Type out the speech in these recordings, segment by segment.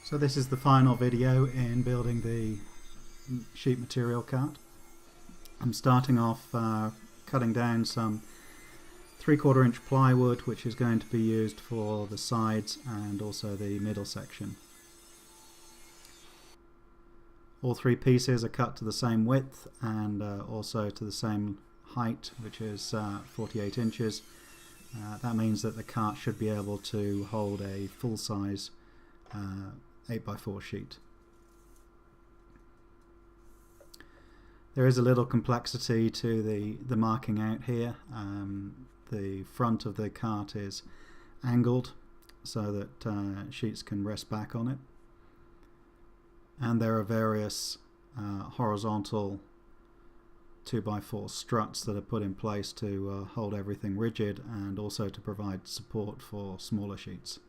So this is the final video in building the sheet material cart. I'm starting off cutting down some 3/4 inch plywood, which is going to be used for the sides and also the middle section. All three pieces are cut to the same width and also to the same height, which is 48 inches. That means that the cart should be able to hold a full-size 8x4 sheet. There is a little complexity to the marking out here. The front of the cart is angled so that sheets can rest back on it, and there are various horizontal 2x4 struts that are put in place to hold everything rigid and also to provide support for smaller sheets.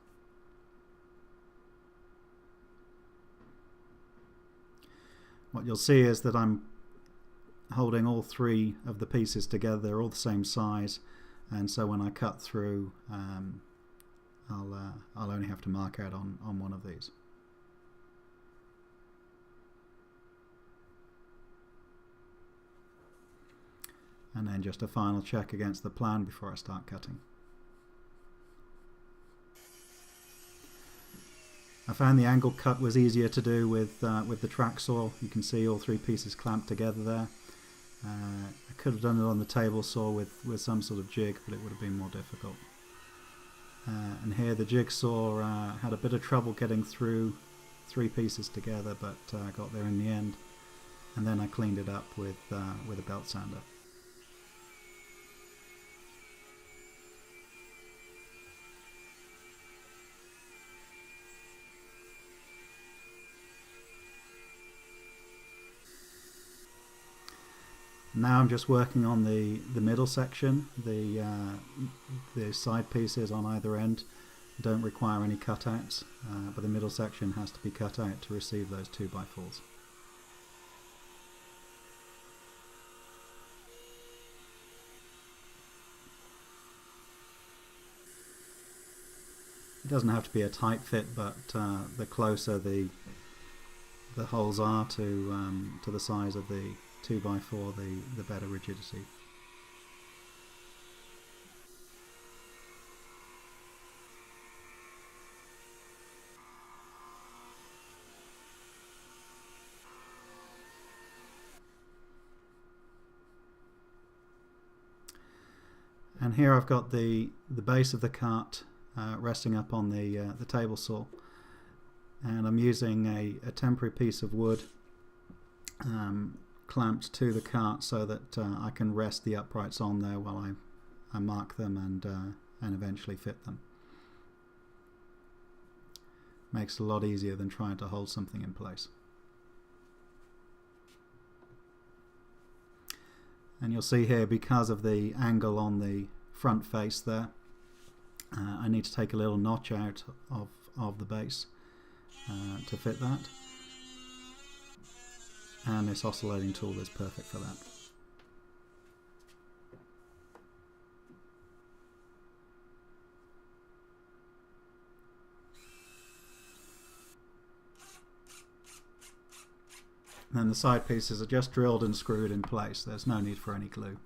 What you'll see is that I'm holding all three of the pieces together. They're all the same size, and so when I cut through I'll only have to mark out on one of these. And then just a final check against the plan before I start cutting. I found the angle cut was easier to do with the track saw. You can see all three pieces clamped together there. I could have done it on the table saw with some sort of jig, but it would have been more difficult. And here the jigsaw had a bit of trouble getting through three pieces together, but I got there in the end. And then I cleaned it up with a belt sander. Now I'm just working on the middle section. The side pieces on either end don't require any cutouts, but the middle section has to be cut out to receive those 2x4s. It doesn't have to be a tight fit, but the closer the holes are to the size of the 2x4, the better rigidity. And here I've got the base of the cart resting up on the table saw, and I'm using a temporary piece of wood clamped to the cart so that I can rest the uprights on there while I mark them and eventually fit them. Makes it a lot easier than trying to hold something in place. And you'll see here, because of the angle on the front face there, I need to take a little notch out of the base to fit that. And this oscillating tool is perfect for that. And then the side pieces are just drilled and screwed in place. There's no need for any glue.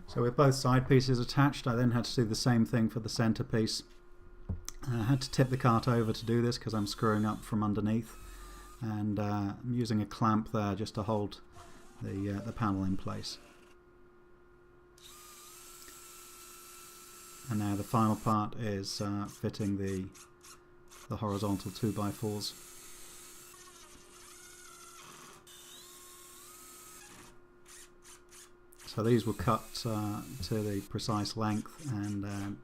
So with both side pieces attached, I then had to do the same thing for the centerpiece. I had to tip the cart over to do this because I'm screwing up from underneath, and I'm using a clamp there just to hold the panel in place. And now the final part is fitting the horizontal 2x4s. So these were cut to the precise length, and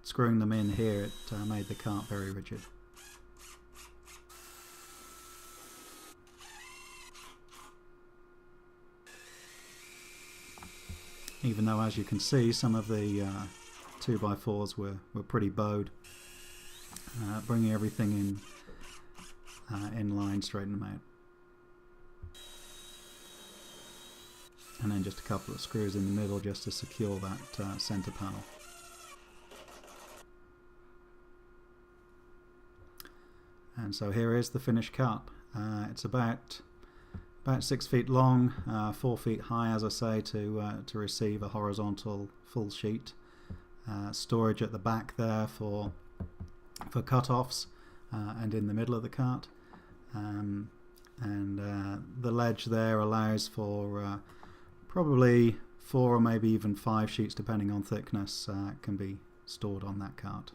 screwing them in here, it made the cart very rigid. even though, as you can see, some of the 2x4s were pretty bowed. Bringing everything in line, straighten them out. And then just a couple of screws in the middle just to secure that center panel. And so here is the finished cut. It's about 6 feet long, 4 feet high, as I say, to receive a horizontal full sheet. Storage at the back there for cut-offs, and in the middle of the cart. And the ledge there allows for probably 4 or maybe even 5 sheets, depending on thickness, can be stored on that cart.